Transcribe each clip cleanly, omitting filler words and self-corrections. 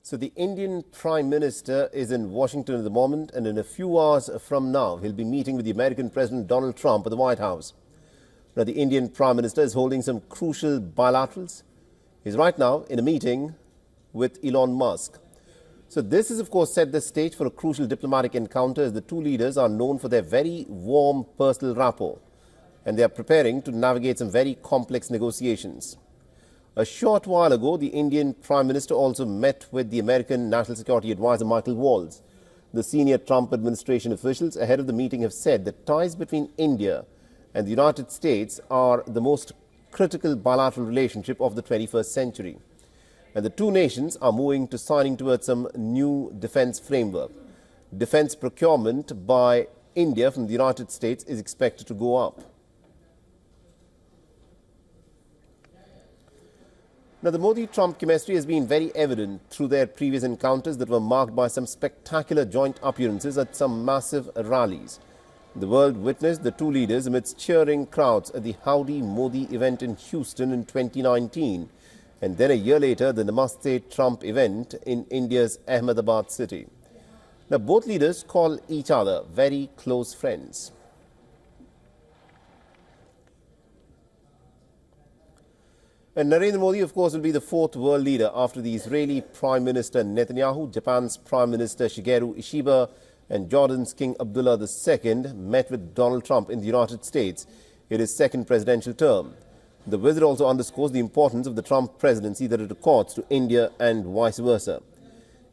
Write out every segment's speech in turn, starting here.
So the Indian Prime Minister is in Washington at the moment, and in a few hours from now, he'll be meeting with the American President Donald Trump at the White House. Now, the Indian Prime Minister is holding some crucial bilaterals. He's right now in a meeting with Elon Musk. So this has, of course, set the stage for a crucial diplomatic encounter, as the two leaders are known for their very warm personal rapport, and they are preparing to navigate some very complex negotiations. A short while ago, the Indian Prime Minister also met with the American National Security Advisor Michael Waltz. The senior Trump administration officials ahead of the meeting have said that ties between India and the United States are the most critical bilateral relationship of the 21st century. And the two nations are moving to signing towards some new defense framework. Defense procurement by India from the United States is expected to go up. Now, the Modi-Trump chemistry has been very evident through their previous encounters that were marked by some spectacular joint appearances at some massive rallies. The world witnessed the two leaders amidst cheering crowds at the Howdy Modi event in Houston in 2019, and then a year later the Namaste Trump event in India's Ahmedabad city. Now, both leaders call each other very close friends. And Narendra Modi, of course, will be the fourth world leader after the Israeli Prime Minister Netanyahu, Japan's Prime Minister Shigeru Ishiba, and Jordan's King Abdullah II met with Donald Trump in the United States in his second presidential term. The visit also underscores the importance of the Trump presidency that it accords to India and vice versa.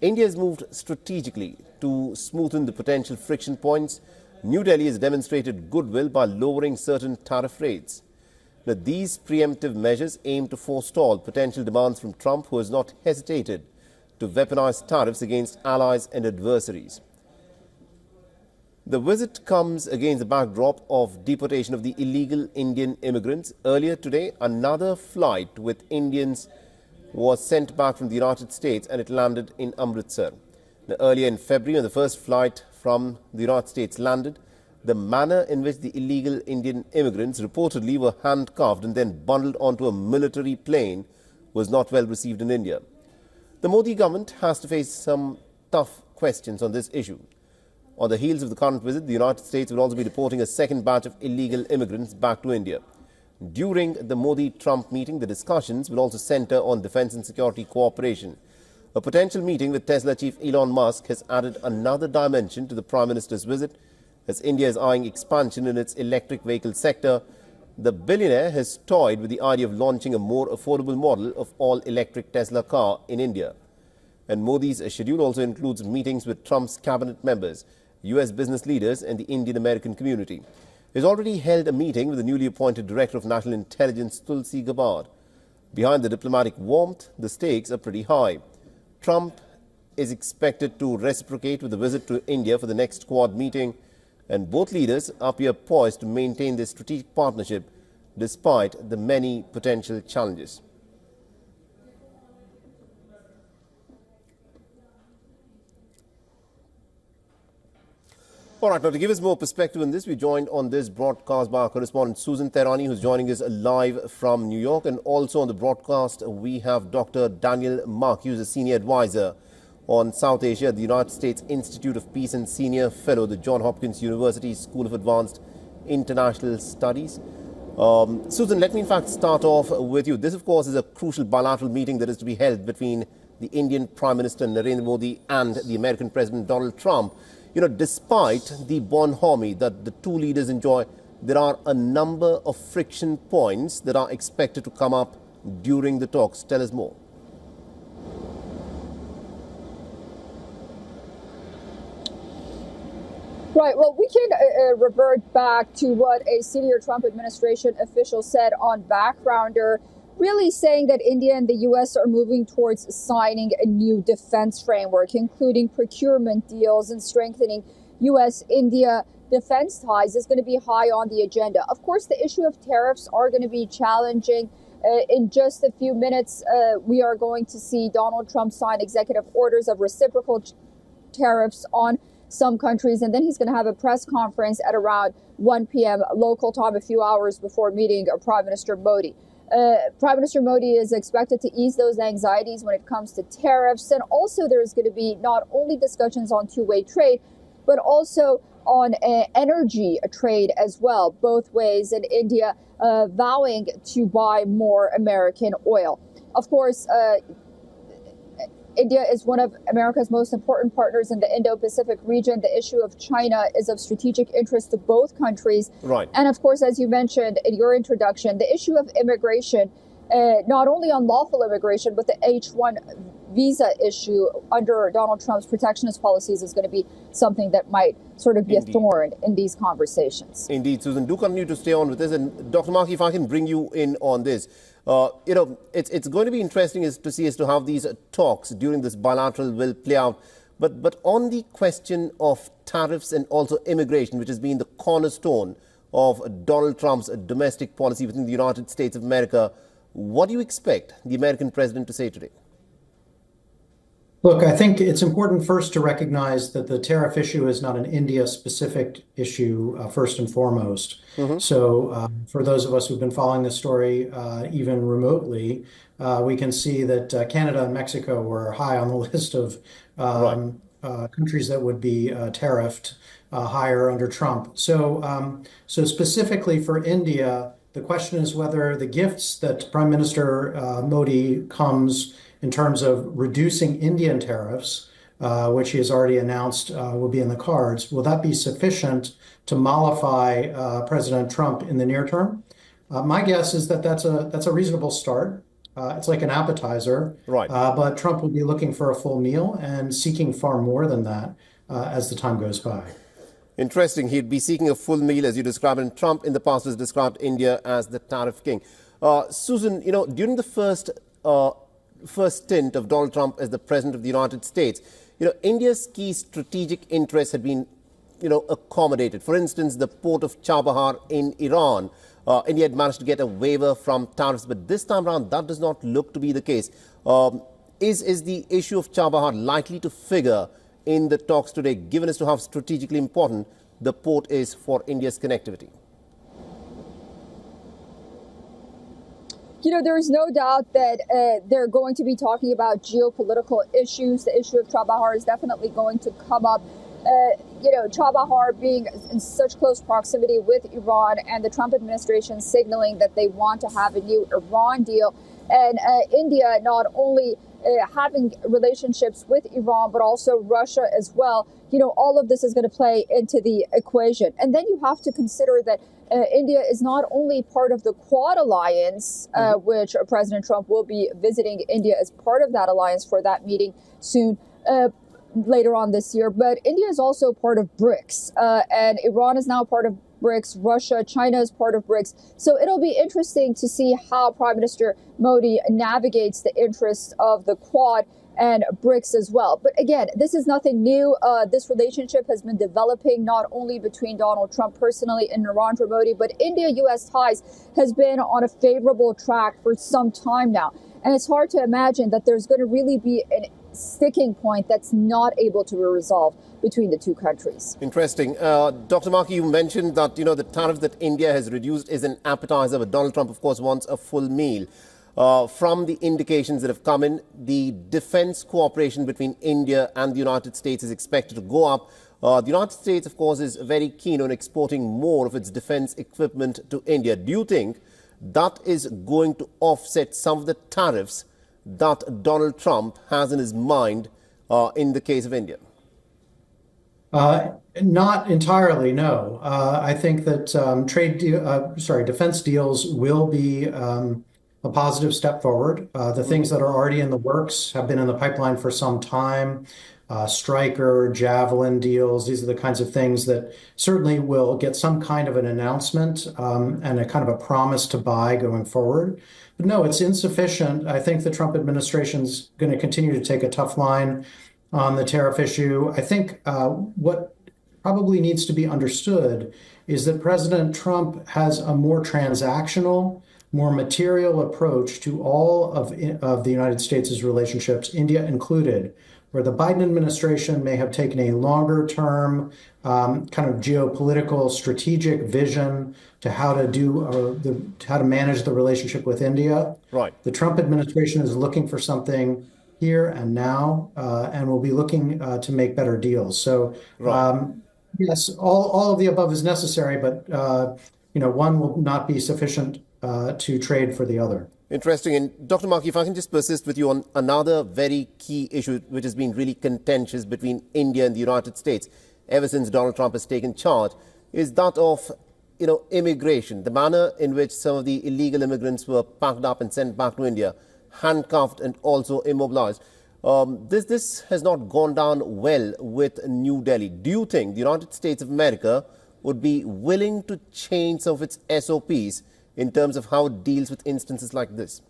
India has moved strategically to smoothen the potential friction points. New Delhi has demonstrated goodwill by lowering certain tariff rates. Now, these preemptive measures aim to forestall potential demands from Trump, who has not hesitated to weaponize tariffs against allies and adversaries. The visit comes against the backdrop of deportation of the illegal Indian immigrants. Earlier today, another flight with Indians was sent back from the United States, and it landed in Amritsar. Now, earlier in February, when the first flight from the United States landed, the manner in which the illegal Indian immigrants reportedly were handcuffed and then bundled onto a military plane was not well received in India. The Modi government has to face some tough questions on this issue. On the heels of the current visit, the United States will also be deporting a second batch of illegal immigrants back to India. During the Modi-Trump meeting, the discussions will also center on defense and security cooperation. A potential meeting with Tesla chief Elon Musk has added another dimension to the Prime Minister's visit. As India is eyeing expansion in its electric vehicle sector, the billionaire has toyed with the idea of launching a more affordable model of all-electric Tesla car in India. And Modi's schedule also includes meetings with Trump's cabinet members, U.S. business leaders and the Indian-American community. He has already held a meeting with the newly appointed Director of National Intelligence, Tulsi Gabbard. Behind the diplomatic warmth, the stakes are pretty high. Trump is expected to reciprocate with a visit to India for the next Quad meeting, and both leaders appear poised to maintain their strategic partnership despite the many potential challenges. All right, now to give us more perspective on this, we're joined on this broadcast by our correspondent Susan Tehrani, who's joining us live from New York. And also on the broadcast, we have Dr. Daniel Mark, who's a senior advisor on South Asia at the United States Institute of Peace and senior fellow at the Johns Hopkins University School of Advanced International Studies. Susan, let me in fact start off with you. This, of course, is a crucial bilateral meeting that is to be held between the Indian Prime Minister Narendra Modi and the American President Donald Trump. You know, despite the bonhomie that the two leaders enjoy, there are a number of friction points that are expected to come up during the talks. Tell us more. Right. Well, we can revert back to what a senior Trump administration official said on Backgrounder, really saying that India and the U.S. are moving towards signing a new defense framework, including procurement deals and strengthening U.S.-India defense ties is going to be high on the agenda. Of course, the issue of tariffs are going to be challenging. In just a few minutes, we are going to see Donald Trump sign executive orders of reciprocal tariffs on some countries, and then he's going to have a press conference at around 1 p.m. local time, a few hours before meeting Prime Minister Modi. Prime Minister Modi is expected to ease those anxieties when it comes to tariffs. And also there's going to be not only discussions on two-way trade, but also on energy trade as well, both ways, and India vowing to buy more American oil. Of course, India is one of America's most important partners in the Indo-Pacific region. The issue of China is of strategic interest to both countries. Right. And of course, as you mentioned in your introduction, the issue of immigration, not only unlawful immigration, but the H-1 visa issue under Donald Trump's protectionist policies is going to be something that might sort of be a thorn in these conversations. Indeed, Susan, do continue to stay on with this. And Dr. Markey, if I can bring you in on this, it's going to be interesting to see as to how these talks during this bilateral will play out. But on the question of tariffs and also immigration, which has been the cornerstone of Donald Trump's domestic policy within the United States of America, what do you expect the American president to say today? Look, I think it's important first to recognize that the tariff issue is not an India-specific issue, first and foremost. So for those of us who've been following this story even remotely, we can see that Canada and Mexico were high on the list of countries that would be tariffed higher under Trump. So specifically for India, the question is whether the gifts that Prime Minister Modi comes in terms of reducing Indian tariffs, which he has already announced will be in the cards, will that be sufficient to mollify President Trump in the near term? My guess is that that's a reasonable start. It's like an appetizer, but Trump will be looking for a full meal and seeking far more than that as the time goes by. Interesting. He'd be seeking a full meal, as you described, and Trump in the past has described India as the tariff king. Susan, during the first stint of Donald Trump as the president of the United States, India's key strategic interests had been, accommodated. For instance, the port of Chabahar in Iran. India had managed to get a waiver from tariffs, but this time around, that does not look to be the case. Is the issue of Chabahar likely to figure in the talks today, given as to how strategically important the port is for India's connectivity? There is no doubt that they're going to be talking about geopolitical issues. The issue of Chabahar is definitely going to come up. Chabahar being in such close proximity with Iran, and the Trump administration signaling that they want to have a new Iran deal, and India not only having relationships with Iran, but also Russia as well. All of this is going to play into the equation. And then you have to consider that India is not only part of the Quad alliance, which President Trump will be visiting India as part of that alliance for that meeting soon, later on this year, but India is also part of BRICS, and Iran is now part of BRICS, Russia, China is part of BRICS. So it'll be interesting to see how Prime Minister Modi navigates the interests of the Quad and BRICS as well. But again, this is nothing new. This relationship has been developing not only between Donald Trump personally and Narendra Modi, but India-U.S. ties has been on a favorable track for some time now. And it's hard to imagine that there's going to really be an sticking point that's not able to be resolved between the two countries. Interesting. Dr. Markey, you mentioned that, the tariff that India has reduced is an appetizer, but Donald Trump, of course, wants a full meal. From the indications that have come in, the defense cooperation between India and the United States is expected to go up. The United States, of course, is very keen on exporting more of its defense equipment to India. Do you think that is going to offset some of the tariffs that Donald Trump has in his mind in the case of India? Not entirely, no. I think that defense deals will be a positive step forward. The things that are already in the works have been in the pipeline for some time. Stryker, Javelin deals, these are the kinds of things that certainly will get some kind of an announcement and a kind of a promise to buy going forward. But no, it's insufficient. I think the Trump administration's going to continue to take a tough line on the tariff issue. I think what probably needs to be understood is that President Trump has a more transactional, more material approach to all of the United States' relationships, India included, where the Biden administration may have taken a longer term kind of geopolitical strategic vision to how to manage the relationship with India. Right. The Trump administration is looking for something here and now, and will be looking to make better deals. So, yes, all of the above is necessary, but one will not be sufficient to trade for the other. Interesting. And Dr. Markey, if I can just persist with you on another very key issue which has been really contentious between India and the United States ever since Donald Trump has taken charge, is that of immigration, the manner in which some of the illegal immigrants were packed up and sent back to India, handcuffed and also immobilized. This has not gone down well with New Delhi. Do you think the United States of America would be willing to change some of its SOPs in terms of how it deals with instances like this?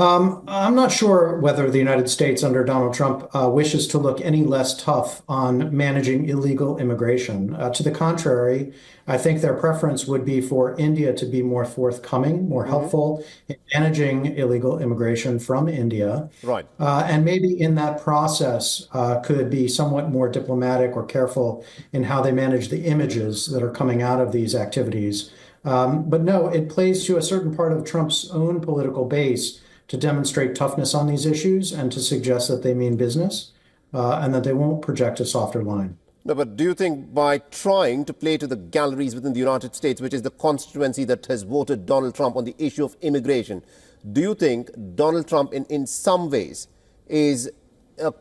I'm not sure whether the United States under Donald Trump wishes to look any less tough on managing illegal immigration. To the contrary, I think their preference would be for India to be more forthcoming, more helpful in managing illegal immigration from India. Right. And maybe in that process could be somewhat more diplomatic or careful in how they manage the images that are coming out of these activities. But no, it plays to a certain part of Trump's own political base to demonstrate toughness on these issues and to suggest that they mean business and that they won't project a softer line. No, but do you think by trying to play to the galleries within the United States, which is the constituency that has voted Donald Trump on the issue of immigration, do you think Donald Trump in some ways is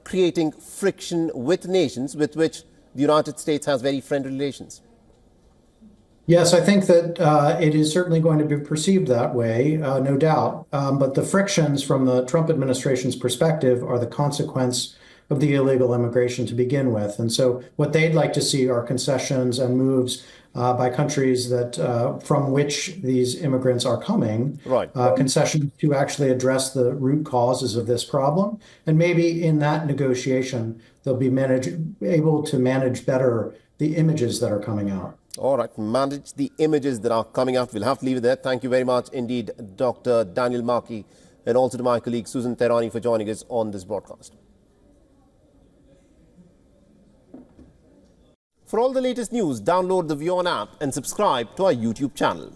creating friction with nations with which the United States has very friendly relations? Yes, I think that it is certainly going to be perceived that way, no doubt. But the frictions from the Trump administration's perspective are the consequence of the illegal immigration to begin with. And so what they'd like to see are concessions and moves by countries that from which these immigrants are coming, right. Concessions to actually address the root causes of this problem. And maybe in that negotiation, they'll be able to manage better the images that are coming out. All right, manage the images that are coming out. We'll have to leave it there. Thank you very much indeed, Dr. Daniel Markey, and also to my colleague Susan Tehrani for joining us on this broadcast. For all the latest news, download the WION app and subscribe to our YouTube channel.